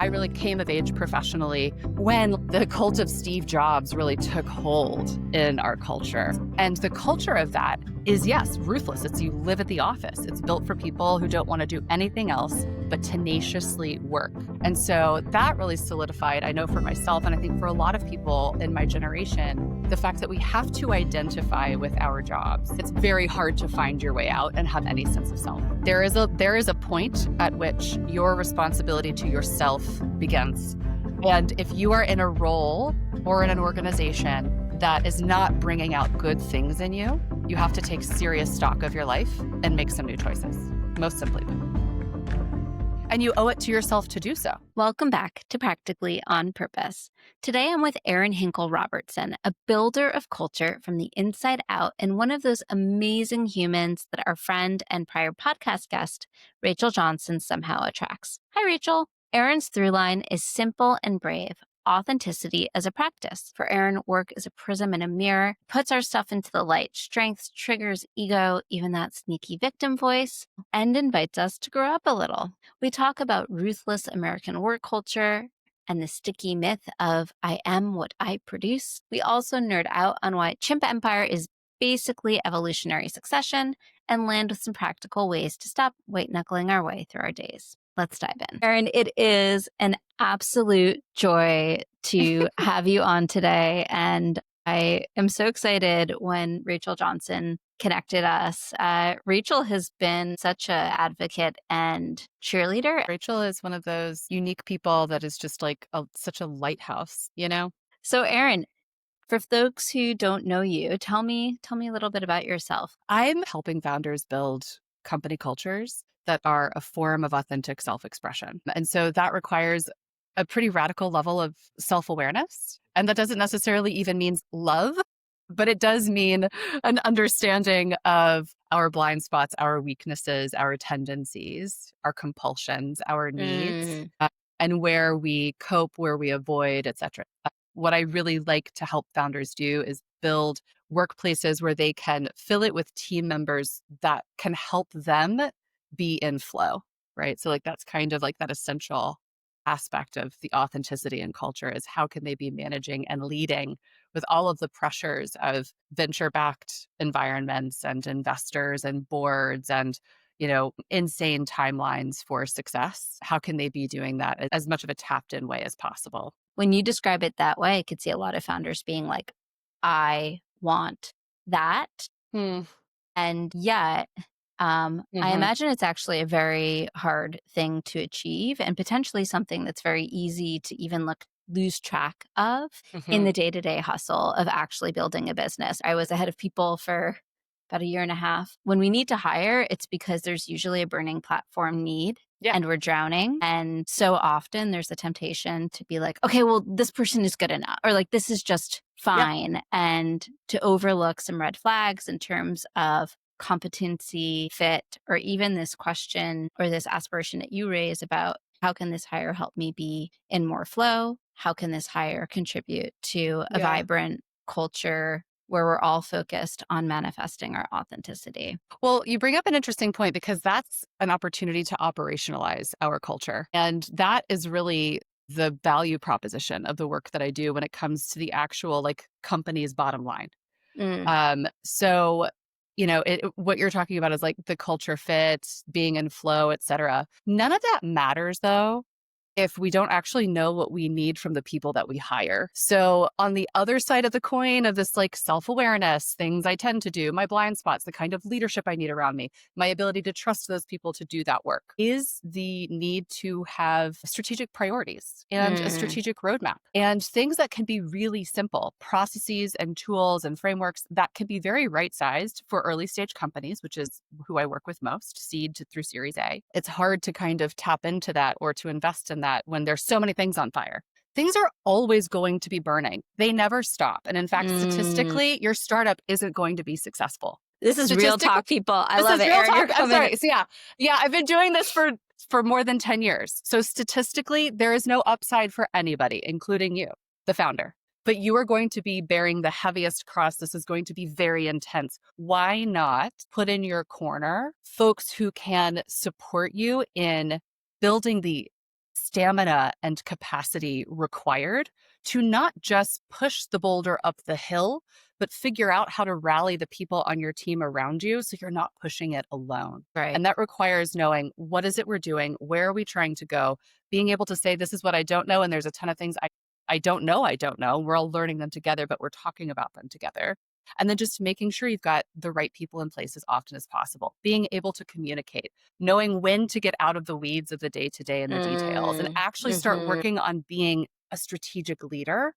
I really came of age professionally when the cult of Steve Jobs really took hold in our culture. And the culture of that is, yes, ruthless. It's you live at the office. It's built for people who don't want to do anything else but tenaciously work. And so that really solidified, I know for myself, and I think for a lot of people in my generation, the fact that we have to identify with our jobs. It's very hard to find your way out and have any sense of self. There is a point at which your responsibility to yourself begins. And if you are in a role or in an organization that is not bringing out good things in you, you have to take serious stock of your life and make some new choices, most simply put. And you owe it to yourself to do so. Welcome back to Practically on Purpose. Today I'm with Erin Hinkle Robertson, a builder of culture from the inside out and one of those amazing humans that our friend and prior podcast guest, Rachel Johnson, somehow attracts. Hi, Rachel. Erin's through line is simple and brave. Authenticity as a practice. For Erin, work is a prism and a mirror, puts our stuff into the light, strengths, triggers, ego, even that sneaky victim voice, and invites us to grow up a little. We talk about ruthless American work culture and the sticky myth of I am what I produce. We also nerd out on why Chimp Empire is basically evolutionary succession and land with some practical ways to stop white-knuckling our way through our days. Let's dive in. Erin, it is an absolute joy to have you on today. And I am so excited when Rachel Johnson connected us. Rachel has been such an advocate and cheerleader. Rachel is one of those unique people that is just like such a lighthouse, you know? So Erin, for folks who don't know you, tell me a little bit about yourself. I'm helping founders build company cultures that are a form of authentic self-expression. And so that requires a pretty radical level of self-awareness. And that doesn't necessarily even mean love, but it does mean an understanding of our blind spots, our weaknesses, our tendencies, our compulsions, our needs, and where we cope, where we avoid, et cetera. What I really like to help founders do is build workplaces where they can fill it with team members that can help them be in flow, right? So like that's kind of like that essential aspect of the authenticity and culture is how can they be managing and leading with all of the pressures of venture-backed environments and investors and boards and, you know, insane timelines for success. How can they be doing that as much of a tapped-in way as possible? When you describe it that way, I could see a lot of founders being like, I want that. And yet, I imagine it's actually a very hard thing to achieve and potentially something that's very easy to even lose track of in the day-to-day hustle of actually building a business. I was ahead of people for about a year and a half. When we need to hire, it's because there's usually a burning platform need. Yeah. And we're drowning. And so often there's a temptation to be like, okay, well, this person is good enough, or like, this is just fine. Yeah. And to overlook some red flags in terms of competency, fit, or even this question or this aspiration that you raise about how can this hire help me be in more flow? How can this hire contribute to a vibrant culture where we're all focused on manifesting our authenticity? Well, you bring up an interesting point because that's an opportunity to operationalize our culture. And that is really the value proposition of the work that I do when it comes to the actual like company's bottom line. So, you know, what you're talking about is like the culture fit, being in flow, et cetera. None of that matters though, if we don't actually know what we need from the people that we hire. So on the other side of the coin of this like self-awareness, things I tend to do, my blind spots, the kind of leadership I need around me, my ability to trust those people to do that work is the need to have strategic priorities and a strategic roadmap and things that can be really simple, processes and tools and frameworks that can be very right-sized for early stage companies, which is who I work with most, seed through Series A. It's hard to kind of tap into that or to invest in that when there's so many things on fire. Things are always going to be burning. They never stop. And in fact, statistically, your startup isn't going to be successful. This is real talk, people. I love it. Erin, I'm sorry. So yeah, I've been doing this for more than 10 years. So statistically, there is no upside for anybody, including you, the founder. But you are going to be bearing the heaviest cross. This is going to be very intense. Why not put in your corner folks who can support you in building the stamina and capacity required to not just push the boulder up the hill, but figure out how to rally the people on your team around you so you're not pushing it alone. Right. And that requires knowing what is it we're doing, where are we trying to go, being able to say, this is what I don't know, and there's a ton of things I don't know, I don't know. We're all learning them together, but we're talking about them together. And then just making sure you've got the right people in place as often as possible, being able to communicate, knowing when to get out of the weeds of the day to day and the details, and Mm, actually start mhm. working on being a strategic leader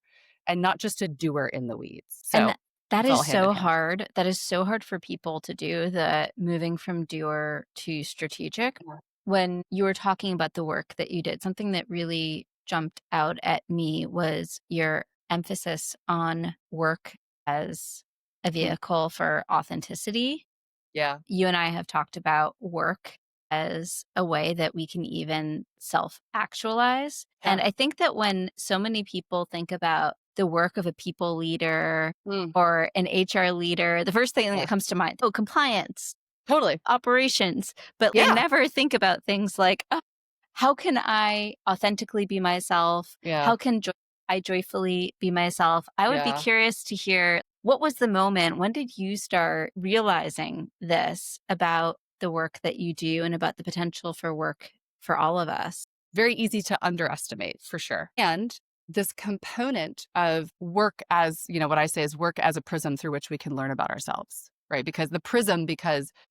and not just a doer in the weeds. And So that it's is all hand in so hand. hard. That is so hard for people to do, the moving from doer to strategic. Yeah. When you were talking about the work that you did, something that really jumped out at me was your emphasis on work as a Mhm. vehicle for authenticity. Yeah. You and I have talked about work as a way that we can even self actualize. And Yeah. I think that when so many people think about the work of a people leader Mm. or an HR leader, the first thing Yeah. that comes to mind, oh, compliance, Totally. operations, but they Yeah. never think about things like, oh, how can I authentically be myself? Yeah. How can I joyfully be myself? I would be Yeah. curious to hear, what was the moment? When did you start realizing this about the work that you do and about the potential for work for all of us? Very easy to underestimate for sure. And this component of work as, what I say is work as a prism through which we can learn about ourselves, right? Because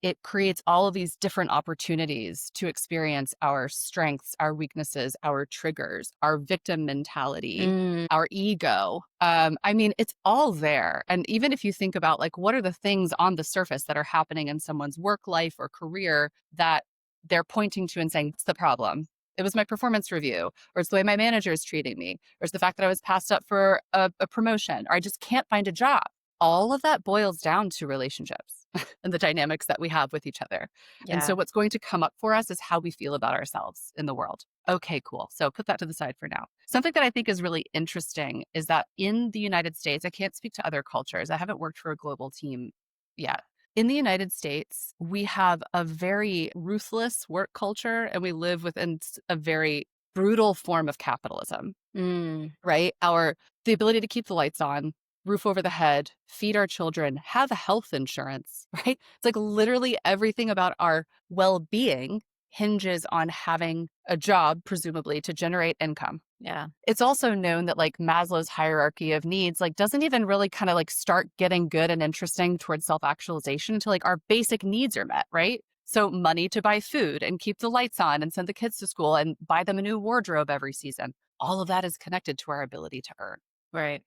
it creates all of these different opportunities to experience our strengths, our weaknesses, our triggers, our victim mentality, Mm, our ego. It's all there. And even if you think about like, what are the things on the surface that are happening in someone's work life or career that they're pointing to and saying, it's the problem. It was my performance review, or it's the way my manager is treating me, or it's the fact that I was passed up for a promotion, or I just can't find a job. All of that boils down to relationships and the dynamics that we have with each other. And so yeah. what's going to come up for us is how we feel about ourselves in the world. Okay, cool. So put that to the side for now. Something that I think is really interesting is that in the United States, I can't speak to other cultures. I haven't worked for a global team yet. In the United States, we have a very ruthless work culture and we live within a very brutal form of capitalism, Mm, right? The ability to keep the lights on, roof over the head, feed our children, have health insurance, right? It's like literally everything about our well-being hinges on having a job, presumably, to generate income. yeah. It's also known that like Maslow's hierarchy of needs like doesn't even really kind of like start getting good and interesting towards self-actualization until like our basic needs are met, right? So money to buy food and keep the lights on and send the kids to school and buy them a new wardrobe every season. All of that is connected to our ability to earn. Right.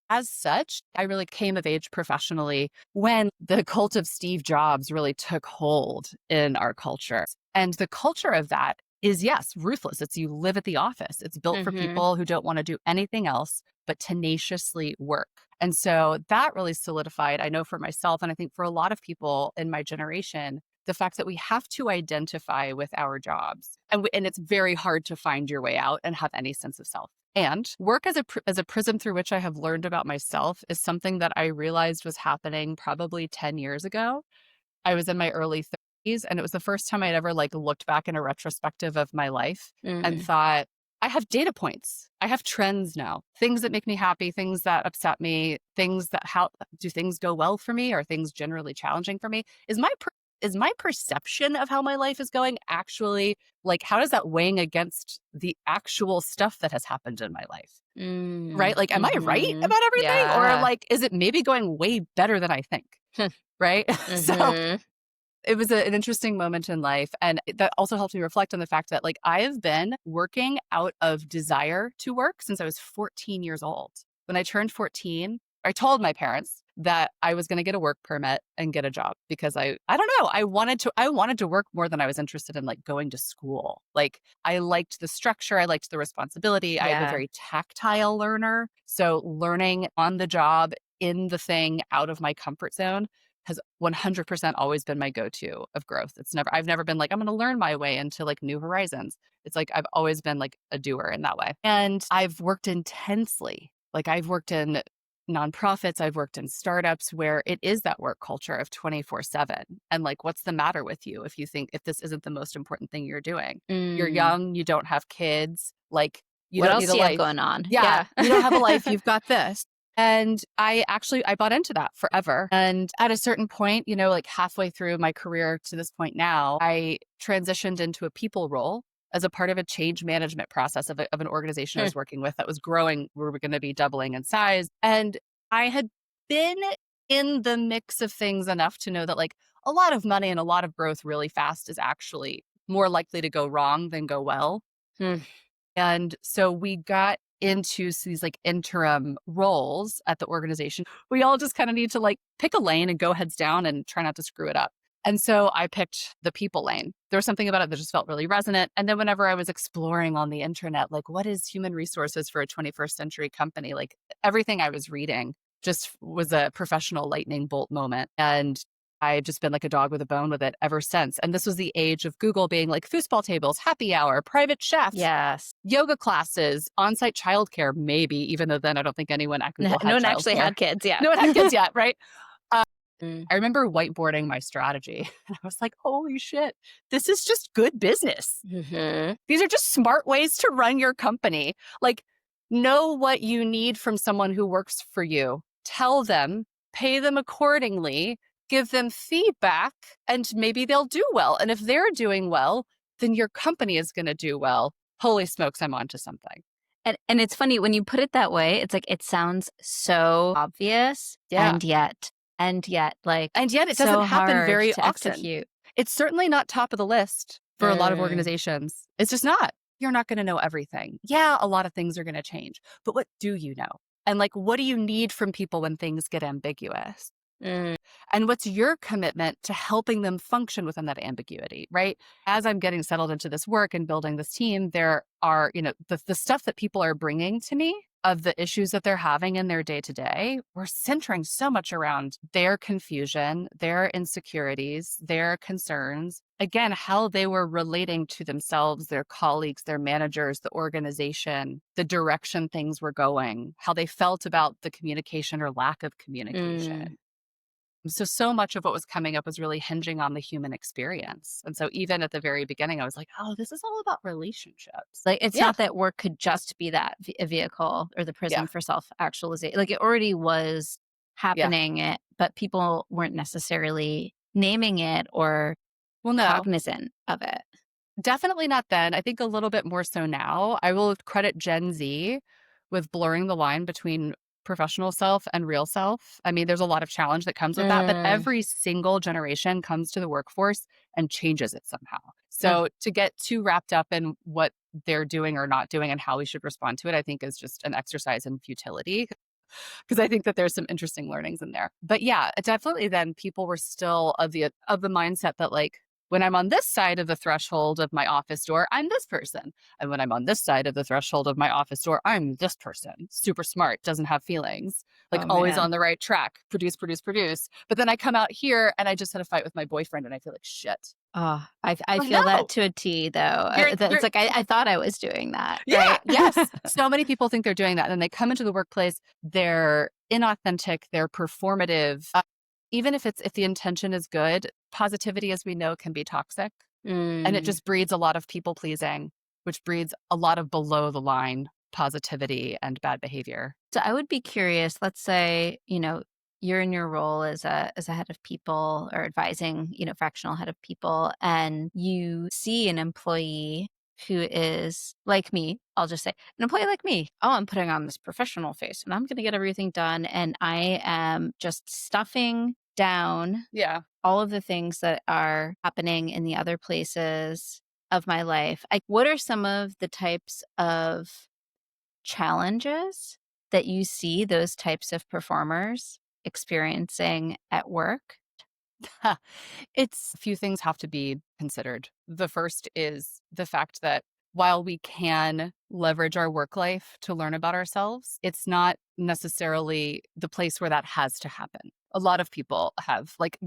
As such, I really came of age professionally when the cult of Steve Jobs really took hold in our culture. And the culture of that is, yes, ruthless. It's you live at the office. It's built for Mm-hmm. people who don't want to do anything else but tenaciously work. And so that really solidified, I know for myself, and I think for a lot of people in my generation, the fact that we have to identify with our jobs. And it's very hard to find your way out and have any sense of self. And work as a prism through which I have learned about myself is something that I realized was happening probably 10 years ago. I was in my early 30s and it was the first time I'd ever like looked back in a retrospective of my life and Mm, thought, I have data points. I have trends now. Things that make me happy, things that upset me, things that how do things go well for me? Are things generally challenging for me? Is my perception of how my life is going actually like how does that weighing against the actual stuff that has happened in my life? mm, Right? Like, am I right mm-hmm. about everything? Or Yeah. like, is it maybe going way better than I think? Right? So Mm-hmm. it was an interesting moment in life. And that also helped me reflect on the fact that like I have been working out of desire to work since I was 14 years old. When I turned 14, I told my parents that I was going to get a work permit and get a job because I don't know, I wanted to work more than I was interested in like going to school. Like I liked the structure, I liked the responsibility. I'm a Yeah. very tactile learner. So learning on the job in the thing out of my comfort zone has 100% always been my go-to of growth. I've never been like, I'm going to learn my way into like new horizons. It's like, I've always been like a doer in that way. And I've worked intensely. Like I've worked in nonprofits, I've worked in startups where it is that work culture of 24/7. And like, what's the matter with you if you think if this isn't the most important thing you're doing? You're Mm. young, you don't have kids, like you What don't else need a do you have life. going on? Yeah, Yeah. you don't have a life, you've got this. And I bought into that forever. And at a certain point, like halfway through my career to this point now, I transitioned into a people role as a part of a change management process of an organization I Hmm. was working with that was growing. We were going to be doubling in size. And I had been in the mix of things enough to know that like a lot of money and a lot of growth really fast is actually more likely to go wrong than go well. Hmm. And so we got into these like interim roles at the organization. We all just kind of need to like pick a lane and go heads down and try not to screw it up. And so I picked the people lane. There was something about it that just felt really resonant. And then whenever I was exploring on the internet, like what is human resources for a 21st century company? Like everything I was reading just was a professional lightning bolt moment. And I've just been like a dog with a bone with it ever since. And this was the age of Google being like foosball tables, happy hour, private chef, Yes. yoga classes, on-site childcare, maybe, even though then I don't think anyone at No Google had one actually childcare. had kids. Yeah. No one had kids yet, right? Uh, Mm. I remember whiteboarding my strategy. And I was like, holy shit, this is just good business. Mhm. These are just smart ways to run your company. Like, know what you need from someone who works for you. Tell them, pay them accordingly, give them feedback, and maybe they'll do well. And if they're doing well, then your company is going to do well. Holy smokes, I'm onto something. And it's funny when you put it that way, it's like it sounds so obvious Yeah. and yet like And yet it doesn't so happen hard very to often. execute. It's certainly not top of the list for a lot of Mm. organizations. It's just not. You're not going to know everything. Yeah, a lot of things are going to change, but what do you know? And like, what do you need from people when things get ambiguous? Mm. And what's your commitment to helping them function within that ambiguity, right? As I'm getting settled into this work and building this team, there are, the stuff that people are bringing to me of the issues that they're having in their day to day, we're centering so much around their confusion, their insecurities, their concerns. Again, how they were relating to themselves, their colleagues, their managers, the organization, the direction things were going, how they felt about the communication or lack of Mm. communication. So much of what was coming up was really hinging on the human experience. And so even at the very beginning, I was like, oh, this is all about relationships. Like it's Yeah. not that work could just be that a vehicle or the Yeah. prism for self-actualization. Like it already was Yeah. happening, but people weren't necessarily naming it or Well, no, cognizant of it. definitely not then. I think a little bit more so now. I will credit Gen Z with blurring the line between professional self and real self. I mean, there's a lot of challenge that comes with that, but Mm. every single generation comes to the workforce and changes it somehow. Huh. So to get too wrapped up in what they're doing or not doing and how we should respond to it, I think is just an exercise in futility because I think that there's some interesting learnings in there. But yeah, definitely then people were still of the mindset that like when I'm on this side of the threshold of my office door, I'm this person. And when I'm on this side of the threshold of my office door, I'm this person. Super smart, doesn't have feelings, like Oh always man. on the right track, produce, produce, produce. But then I come out here and I just had a fight with my boyfriend and I feel like shit. Oh, I Oh feel that no. to a T though. You're It's like I thought I was doing that, Yeah, right? yes. So many people think they're doing that. And then they come into the workplace, they're inauthentic, they're performative. Even if the intention is good, positivity, as we know, can be toxic. And it Mm. just breeds a lot of people pleasing, which breeds a lot of below the line positivity and bad behavior. So I would be curious, let's say, you're in your role as a head of people or advising, fractional head of people, and you see an employee who is like me. I'll just say an employee like me. Oh, I'm putting on this professional face and I'm going to get everything done. And I am just stuffing down Yeah. all of the things that are happening in the other places of my life. Like, what are some of the types of challenges that you see those types of performers experiencing at work? It's a few things have to be considered. The first is the fact that while we can leverage our work life to learn about ourselves, it's not necessarily the place where that has to happen. A lot of people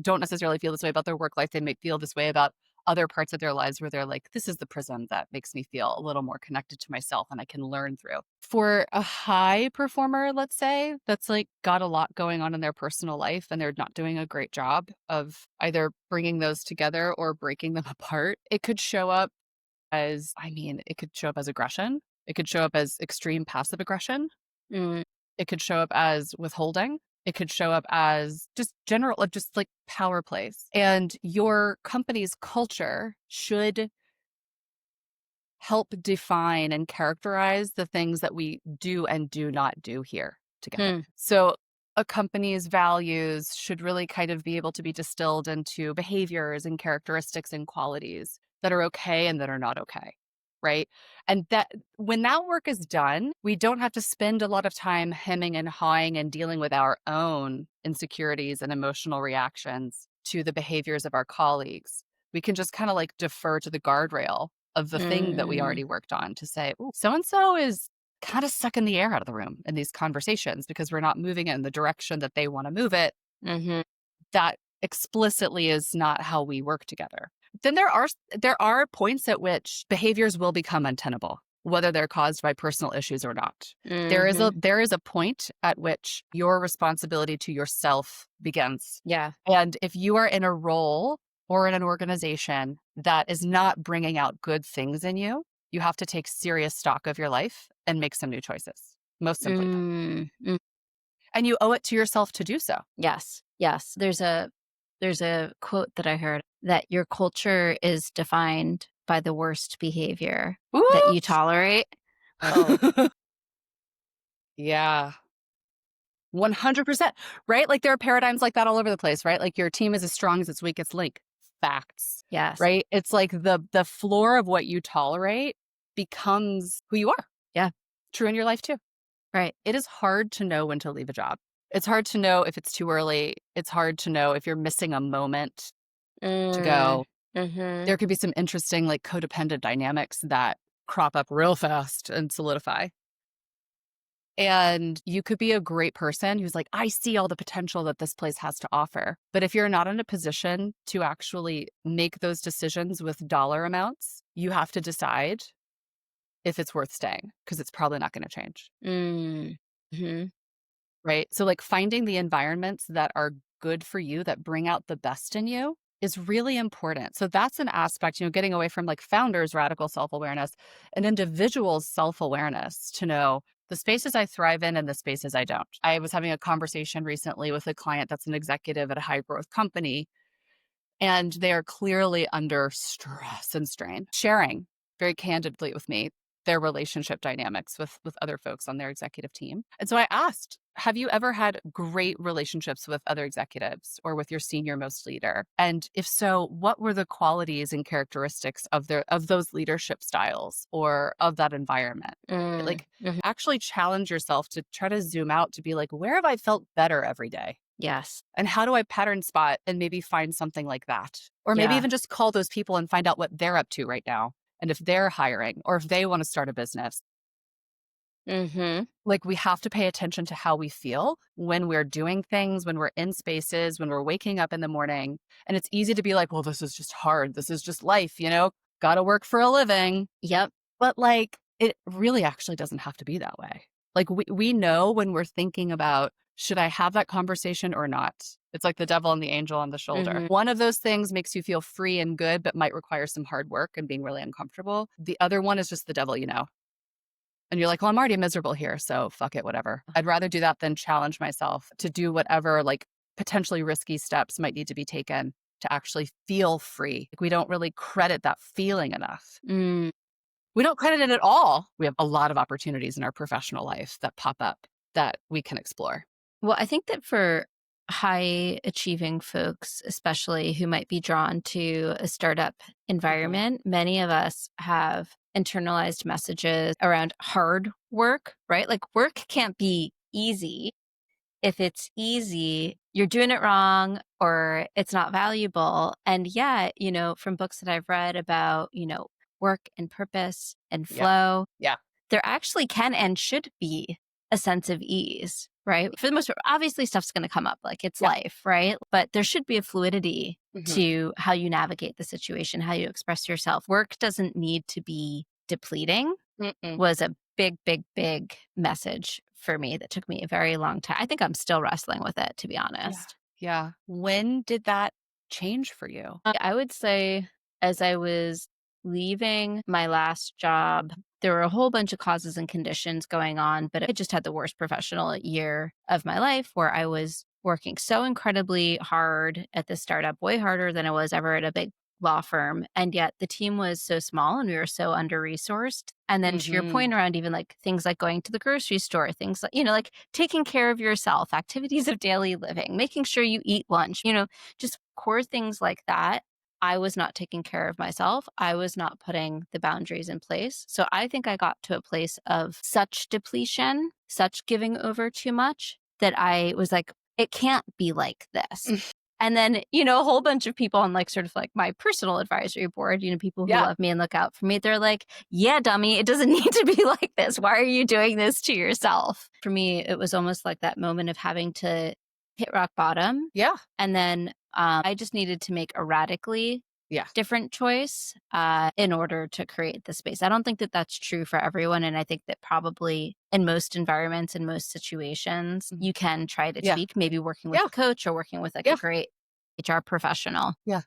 don't necessarily feel this way about their work life. They may feel this way about other parts of their lives where they're like, this is the prism that makes me feel a little more connected to myself and I can learn through. For a high performer, let's say, that's like got a lot going on in their personal life and they're not doing a great job of either bringing those together or breaking them apart, it could show up as, it could show up as aggression. It could show up as extreme passive aggression. Mm, It could show up as withholding. It could show up as just general, just like power plays. And your company's culture should help define and characterize the things that we do and do not do here together. hmm, So a company's values should really kind of be able to be distilled into behaviors and characteristics and qualities that are okay and that are not okay. Right. And that when that work is done, we don't have to spend a lot of time hemming and hawing and dealing with our own insecurities and emotional reactions to the behaviors of our colleagues. We can just kind of like defer to the guardrail of the thing that we mm, already worked on to say, oh, so and so is kind of sucking the air out of the room in these conversations because we're not moving it in the direction that they want to move it. mhm, That explicitly is not how we work together. Then there are points at which behaviors will become untenable, whether they're caused by personal issues or not. mhm. There is a point at which your responsibility to yourself begins. Yeah. And if you are in a role or in an organization that is not bringing out good things in you, you have to take serious stock of your life and make some new choices. Most simply put. Mm, And you owe it to yourself to do so. yes, yes. There's a quote that I heard that your culture is defined by the worst behavior that you What? tolerate. Oh, Yeah. 100%, right? Like there are paradigms like that all over the place, right? Like your team is as strong as its weakest link. Facts, yes. right? It's like the floor of what you tolerate becomes who you are. Yeah, True in your life too. right. It is hard to know when to leave a job. It's hard to know if it's too early. It's hard to know if you're missing a moment to Mm, go. mhm. There could be some interesting like codependent dynamics that crop up real fast and solidify. And you could be a great person who's like, I see all the potential that this place has to offer. But if you're not in a position to actually make those decisions with dollar amounts, you have to decide if it's worth staying because it's probably not going to change. Mm, mhm. Right. So, like, finding the environments that are good for you, that bring out the best in you is really important. So, that's an aspect, getting away from like founders' radical self awareness, an individual's self awareness to know the spaces I thrive in and the spaces I don't. I was having a conversation recently with a client that's an executive at a high growth company, and they are clearly under stress and strain, sharing very candidly with me their relationship dynamics with other folks on their executive team. And so I asked, have you ever had great relationships with other executives or with your senior most leader? And if so, what were the qualities and characteristics of those leadership styles or of that environment? Mm, Like mhm. actually challenge yourself to try to zoom out to be like, where have I felt better every day? Yes. And how do I pattern spot and maybe find something like that? Or maybe Yeah. even just call those people and find out what they're up to right now. And if they're hiring or if they want to start a business. Mhm. Like we have to pay attention to how we feel when we're doing things, when we're in spaces, when we're waking up in the morning. And it's easy to be like, well, this is just hard. This is just life, got to work for a living. Yep. But like, it really actually doesn't have to be that way. Like we know when we're thinking about, should I have that conversation or not? It's like the devil and the angel on the shoulder. Mhm. One of those things makes you feel free and good, but might require some hard work and being really uncomfortable. The other one is just the devil, And you're like, well, I'm already miserable here. So fuck it, whatever. I'd rather do that than challenge myself to do whatever like potentially risky steps might need to be taken to actually feel free. Like we don't really credit that feeling enough. Mm. We don't credit it at all. We have a lot of opportunities in our professional life that pop up that we can explore. Well, I think that for high achieving folks, especially who might be drawn to a startup Mhm. environment, many of us have internalized messages around hard work, right? Like work can't be easy. If it's easy, you're doing it wrong or it's not valuable. And yet, from books that I've read about, work and purpose and Yeah. flow, Yeah. there actually can and should be a sense of ease, right? For the most part, obviously stuff's going to come up, like it's Yeah. life, right? But there should be a fluidity Mhm. to how you navigate the situation, how you express yourself. Work doesn't need to be depleting, Mm-mm. was a big, big, big message for me that took me a very long time. I think I'm still wrestling with it, to be Yeah. honest. Yeah. When did that change for you? I would say as I was leaving my last job, there were a whole bunch of causes and conditions going on, but I just had the worst professional year of my life where I was working so incredibly hard at the startup, way harder than I was ever at a big law firm. And yet the team was so small and we were so under resourced. And then to your Mhm. point around even like things like going to the grocery store, things like, like taking care of yourself, activities of daily living, making sure you eat lunch, just core things like that. I was not taking care of myself. I was not putting the boundaries in place. So I think I got to a place of such depletion, such giving over too much that I was like, it can't be like this. And then, a whole bunch of people on like sort of like my personal advisory board, people who Yeah. love me and look out for me, they're like, yeah, dummy, it doesn't need to be like this. Why are you doing this to yourself? For me, it was almost like that moment of having to hit rock bottom. Yeah. And then I just needed to make a radically Yeah. different choice in order to create the space. I don't think that that's true for everyone. And I think that probably in most environments, in most situations, Mhm. you can try to Yeah. tweak, maybe working with Yeah. a coach or working with like a Yeah. great HR professional. Yeah.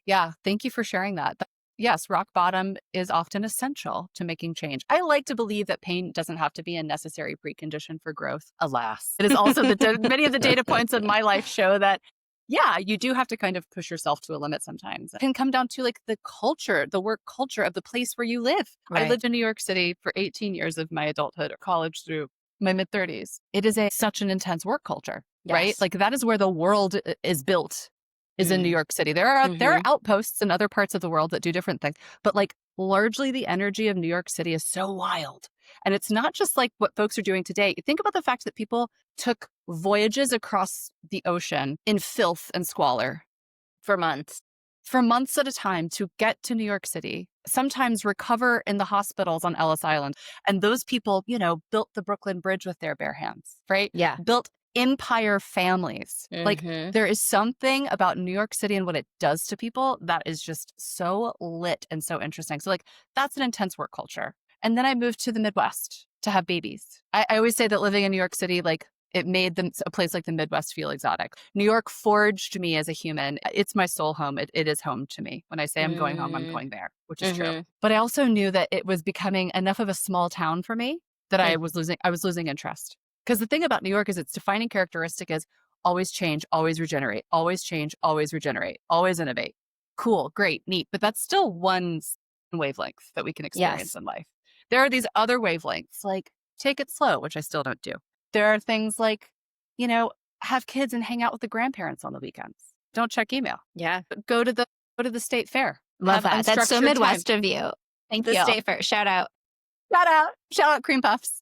Yeah. Thank you for sharing that. Yes, rock bottom is often essential to making change. I like to believe that pain doesn't have to be a necessary precondition for growth. Alas, it is also many of the data points in my life show that, yeah, you do have to kind of push yourself to a limit sometimes. It can come down to like the culture, the work culture of the place where you live. I Right. lived in New York City for 18 years of my adulthood, or college through my mid 30s. It is such an intense work culture, right? Yes. Like that is where the world is built, is in New Mm. York City. There are Hmm. outposts in other parts of the world that do different things, but like largely the energy of New York City is so wild. And it's not just like what folks are doing today. Think about the fact that people took voyages across the ocean in filth and squalor For months. for months at a time to get to New York City, sometimes recover in the hospitals on Ellis Island. And those people, built the Brooklyn Bridge with their bare hands, right? Yeah. Built empire families. Like Hmm. there is something about New York City and what it does to people that is just so lit and so interesting. So like that's an intense work culture. And then I moved to the Midwest to have babies. I always say that living in New York City, like it made a place like the Midwest feel exotic. New York forged me as a human. It's my soul home. It is home to me. When I say I'm going home, I'm Mm-hmm. going there, which is true. But I also knew that it was becoming enough of a small town for me that I was losing interest. Because the thing about New York is its defining characteristic is always change, always regenerate, always change, always regenerate, always innovate. Cool, great, neat. But that's still one wavelength that we can experience Yes. in life. There are these other wavelengths, like take it slow, which I still don't do. There are things like, you know, have kids and hang out with the grandparents on the weekends. Don't check email. Yeah. Go to the state fair. Love Have that. That's so unstructured time. Midwest of you. Thank The you. state fair. Shout out. Shout out cream puffs.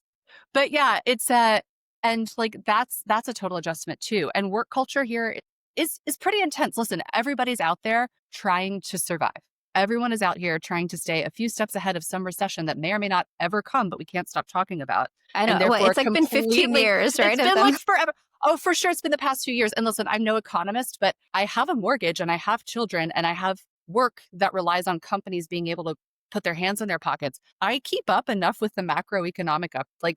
But yeah, it's and like that's a total adjustment too. And work culture here is pretty intense. Listen, everybody's out there trying to survive. Everyone is out here trying to stay a few steps ahead of some recession that may or may not ever come, but we can't stop talking about. I know. And Well, therefore it's like been 15 completely years, right? it's Of been them. like forever. Oh, for sure it's been the past few years. And listen, I'm no economist, but I have a mortgage and I have children and I have work that relies on companies being able to put their hands in their pockets. I keep up enough with the macroeconomic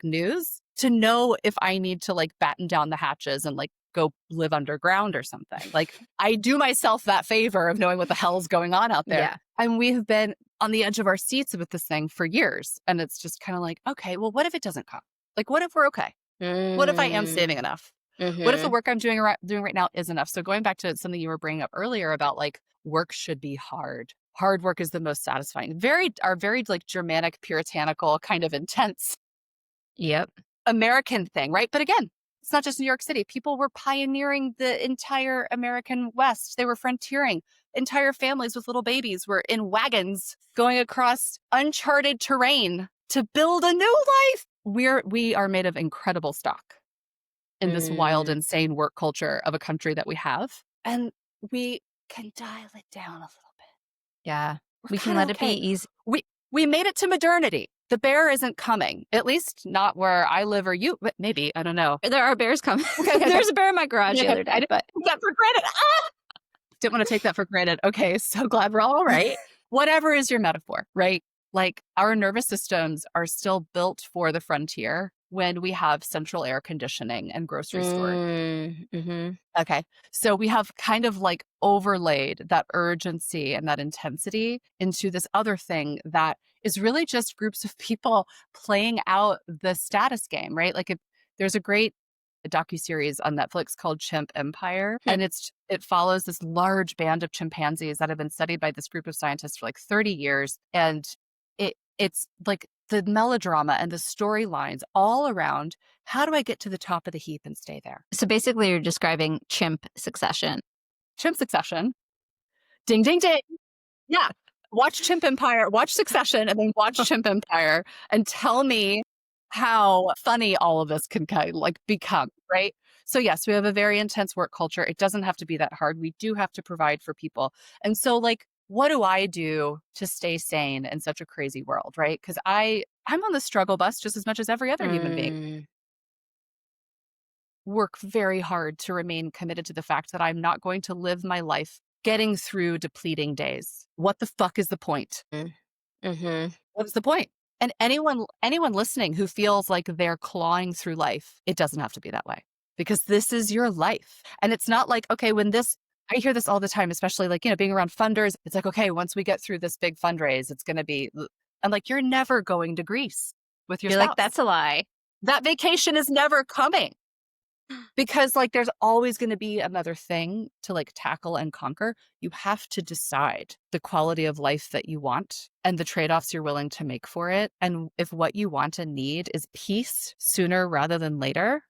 news to know if I need to like batten down the hatches and like go live underground or something. Like I do myself that favor of knowing what the hell's going on out there. Yeah. And we have been on the edge of our seats with this thing for years. And it's just kind of like, okay, well, what if it doesn't come? Like, what if we're okay? What if I am saving enough? What if the Mm-hmm. work I'm doing right now is enough? So going back to something you were bringing up earlier about like work should be hard. Hard work is the most satisfying. Our very like Germanic, puritanical, kind of intense Yep. American thing, right? But again, it's not just New York City. People were pioneering the entire American West. They were frontiering. Entire families with little babies were in wagons going across uncharted terrain to build a new life. We are made of incredible stock in this wild, Mm. insane work culture of a country that we have. And we can dial it down a little bit. Yeah. We're We can kind of let it be okay. easy. We made it to modernity. the bear isn't coming, at least not where I live or you, but maybe, I don't know. There are bears coming. Okay, okay, There okay. was a bear in my garage the Okay, other I day, didn't but take that for granted. Ah! Didn't want to take that for granted. Okay, so glad we're all right. Whatever is your metaphor, right? Like our nervous systems are still built for the frontier when we have central air conditioning and grocery stores. mm-hmm. Okay. So we have kind of like overlaid that urgency and that intensity into this other thing that is really just groups of people playing out the status game, right? Like if there's a great docuseries on Netflix called Chimp Empire, and it follows this large band of chimpanzees that have been studied by this group of scientists for like 30 years. And it's like the melodrama and the storylines all around how do I get to the top of the heap and stay there? So basically, you're describing chimp succession. Chimp Succession. Ding, ding, ding. Yeah. Watch Chimp Empire, watch Succession, and then watch Chimp Empire and tell me how funny all of this can kind of like become, right? So yes, we have a very intense work culture. It doesn't have to be that hard. We do have to provide for people. And so like, what do I do to stay sane in such a crazy world, right? Because I'm on the struggle bus just as much as every other human being. Work very hard to remain committed to the fact that I'm not going to live my life getting through depleting days. What the fuck is the point? Mm-hmm. What's the point? And anyone listening who feels like they're clawing through life, it doesn't have to be that way because this is your life. And it's not like, okay, I hear this all the time, especially like, being around funders. It's like, okay, once we get through this big fundraise, it's going to be, and like, you're never going to Greece with your You're spouse. like, that's a lie. That vacation is never coming. Because like there's always going to be another thing to like tackle and conquer. You have to decide the quality of life that you want and the trade-offs you're willing to make for it. And if what you want and need is peace sooner rather than later,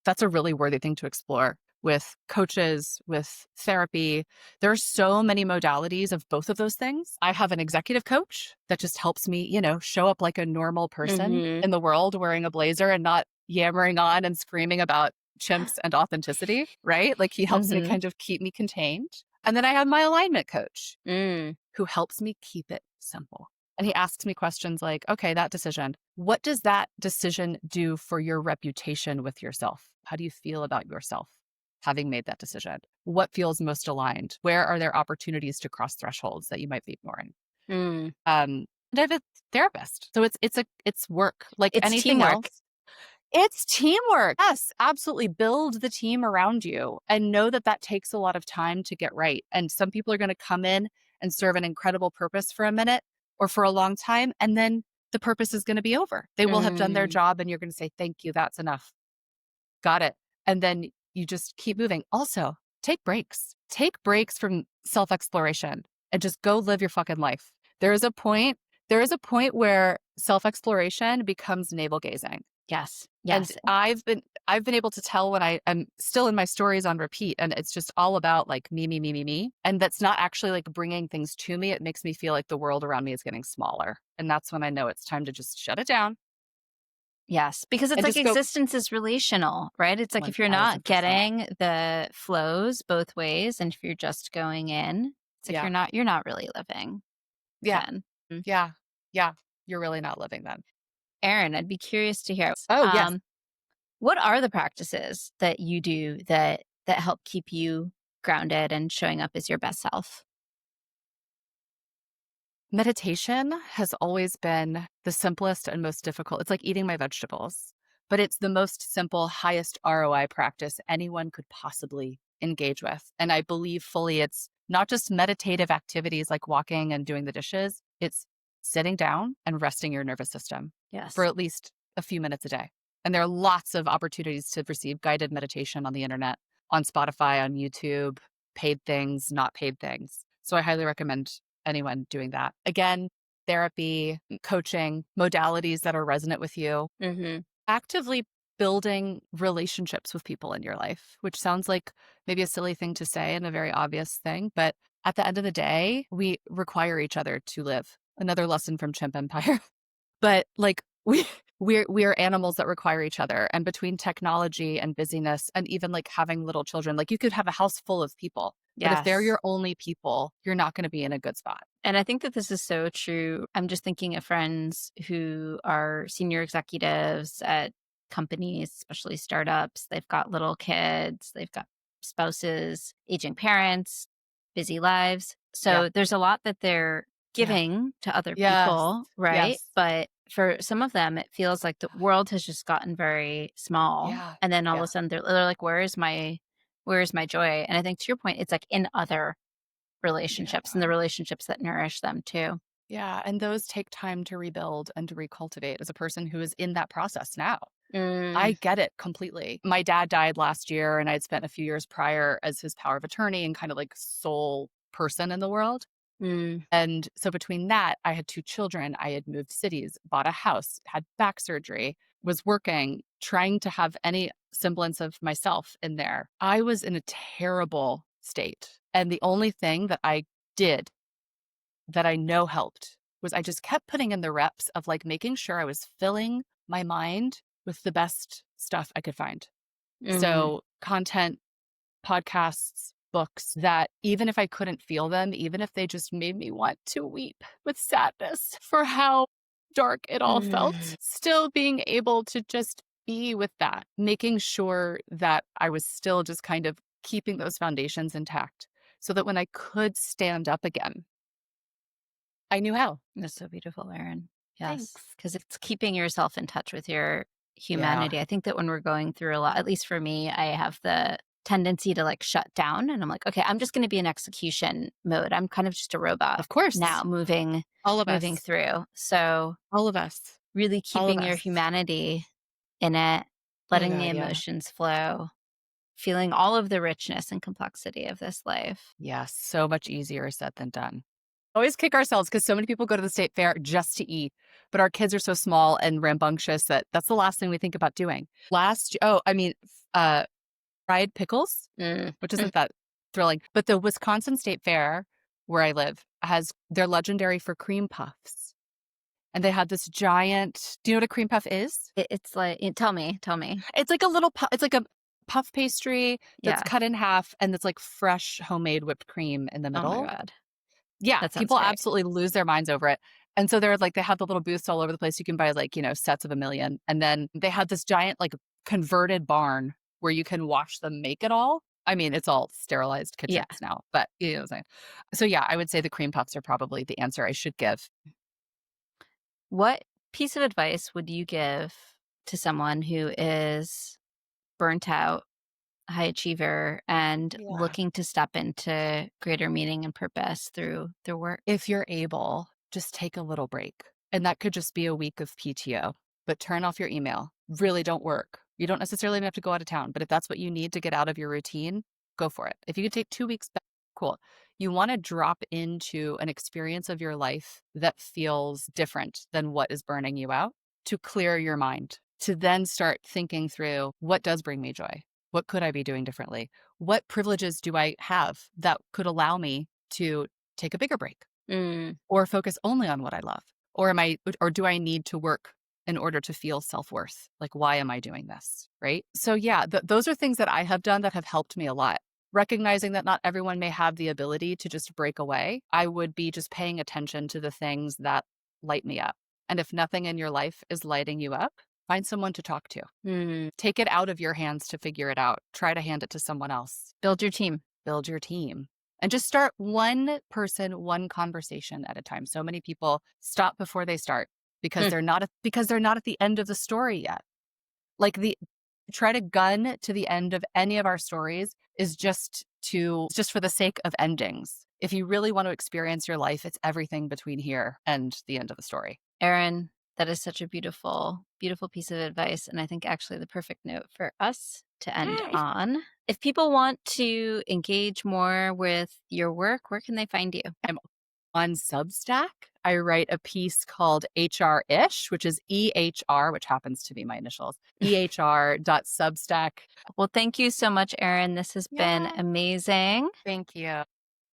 that's a really worthy thing to explore with coaches, with therapy. There are so many modalities of both of those things. I have an executive coach that just helps me, show up like a normal person in the world wearing a blazer and not yammering on and screaming about chimps and authenticity, right? Like he helps me kind of keep me contained. And then I have my alignment coach who helps me keep it simple. And he asks me questions like, okay, that decision, what does that decision do for your reputation with yourself? How do you feel about yourself having made that decision? What feels most aligned? Where are there opportunities to cross thresholds that you might be ignoring? And I have a therapist. So it's work like It's anything teamwork. else. It's teamwork. Yes, absolutely. Build the team around you and know that that takes a lot of time to get right. And some people are going to come in and serve an incredible purpose for a minute or for a long time. And then the purpose is going to be over. They will have done their job and you're going to say, thank you. That's enough. Got it. And then you just keep moving. Also, take breaks. Take breaks from self-exploration and just go live your fucking life. There is a point where self-exploration becomes navel gazing. Yes. And I've been able to tell when I am still in my stories on repeat and it's just all about like me, me, me, me, me. And that's not actually like bringing things to me. It makes me feel like the world around me is getting smaller. And that's when I know it's time to just shut it down. Yes, because it's like existence is relational, right? It's like if you're not 1000%. getting the flows both ways and if you're just going in, it's like you're not really living. Yeah. Then. Yeah. Yeah. You're really not living then. Erin, I'd be curious to hear. Oh, yes. What are the practices that you do that help keep you grounded and showing up as your best self? Meditation has always been the simplest and most difficult. It's like eating my vegetables, but it's the most simple, highest ROI practice anyone could possibly engage with. And I believe fully it's not just meditative activities like walking and doing the dishes. It's sitting down and resting your nervous system for at least a few minutes a day. And there are lots of opportunities to receive guided meditation on the internet, on Spotify, on YouTube, paid things, not paid things. So I highly recommend anyone doing that. Again, therapy, coaching, modalities that are resonant with you. Actively building relationships with people in your life, which sounds like maybe a silly thing to say and a very obvious thing. But at the end of the day, we require each other to live. Another lesson from Chimp Empire. But like we are animals that require each other. And between technology and busyness and even like having little children, like you could have a house full of people. But if they're Yes. your only people, you're not going to be in a good spot. And I think that this is so true. I'm just thinking of friends who are senior executives at companies, especially startups. They've got little kids, they've got spouses, aging parents, busy lives. Yeah. So there's a lot that they're Yeah. giving to other Yes. people, right? Yes. But for some of them, it feels like the world has just gotten very small. Yeah. And then all of Yeah. a sudden they're like, where's my joy? And I think to your point, it's like in other Yeah. relationships and the relationships that nourish them too. Yeah. And those take time to rebuild and to recultivate as a person who is in that process now. I Mm, get it completely. My dad died last year, and I'd spent a few years prior as his power of attorney and kind of like sole person in the world. mm, And so between that, I had 2 children, I had moved cities, bought a house, had back surgery, was working, trying to have any semblance of myself in there. I was in a terrible state. And the only thing that I did that I know helped was I just kept putting in the reps of like making sure I was filling my mind with the best stuff I could find. mm, So, content, podcasts, books that even if I couldn't feel them, even if they just made me want to weep with sadness for how dark it all mm, felt, still being able to just be with that, making sure that I was still just kind of keeping those foundations intact so that when I could stand up again, I knew how. that's so beautiful, Erin. Yes, Thanks. because it's keeping yourself in touch with your Yeah. humanity. I think that when we're going through a lot, at least for me, I have the tendency to like shut down and I'm like, okay, I'm just going to be in execution mode. I'm kind of just a robot Of course. now All of moving us. through. So All of us. really All of keeping your us. humanity in it, Oh letting the god, yeah. emotions flow, feeling all of the richness and complexity of this life. Yes, so much easier said than done. Always kick ourselves because so many people go to the state fair just to eat, but our kids are so small and rambunctious that that's the last thing we think about doing. Fried pickles, Mm, which mm. isn't that thrilling, but the Wisconsin State Fair where I live has they're legendary for cream puffs, and they had this giant do you know what a cream puff is? It's like tell me. It's like a little it's like a puff pastry that's Yeah. cut in half, and it's like fresh homemade whipped cream in the Oh my middle. god. Yeah, That sounds people great. absolutely lose their minds over it. And so they're like they have the little booths all over the place. You can buy like, sets of a million. And then they had this giant like converted barn where you can watch them make it all. I mean, it's all sterilized Yeah. kitchens now, but you know what I'm saying. So yeah, I would say the cream puffs are probably the answer I should give. What piece of advice would you give to someone who is burnt out, high achiever, and Yeah. looking to step into greater meaning and purpose through their work? If you're able, just take a little break. And that could just be a week of PTO, but turn off your email. Really don't work. You don't necessarily even have to go out of town, but if that's what you need to get out of your routine, go for it. If you could take 2 weeks back, cool. You want to drop into an experience of your life that feels different than what is burning you out to clear your mind, to then start thinking through what does bring me joy? What could I be doing differently? What privileges do I have that could allow me to take a bigger break Mm, or focus only on what I love? Or do I need to work in order to feel self-worth? Like, why am I doing this? Right. So, yeah, those are things that I have done that have helped me a lot. Recognizing that not everyone may have the ability to just break away, I would be just paying attention to the things that light me up. And if nothing in your life is lighting you up, find someone to talk to. mm. Take it out of your hands to figure it out. Try to hand it to someone else. Build your team. Build your team and just start one person, one conversation at a time. So many people stop before they start because Hmm. they're not at the end of the story yet. Like the try to gun to the end of any of our stories is just for the sake of endings. If you really want to experience your life, it's everything between here and the end of the story. Erin, that is such a beautiful, beautiful piece of advice. And I think actually the perfect note for us to end Yay. on. If people want to engage more with your work, where can they find you? I'm on Substack. I write a piece called HR-ish, which is EHR, which happens to be my initials, EHR.substack. Well, thank you so much, Erin. This has been Yeah. amazing. Thank you.